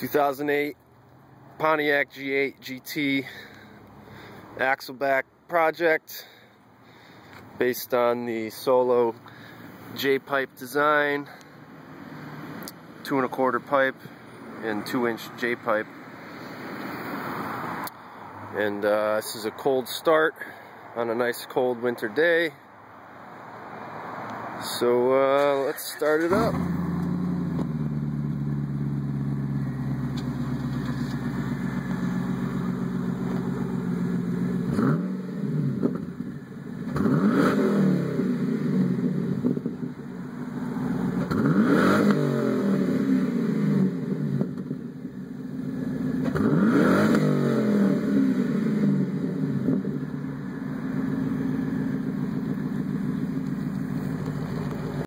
2008 Pontiac G8GT axleback project based on the solo J-pipe design, 2 1/4 pipe and 2-inch J-pipe. And this is a cold start on a nice cold winter day. So let's start it up.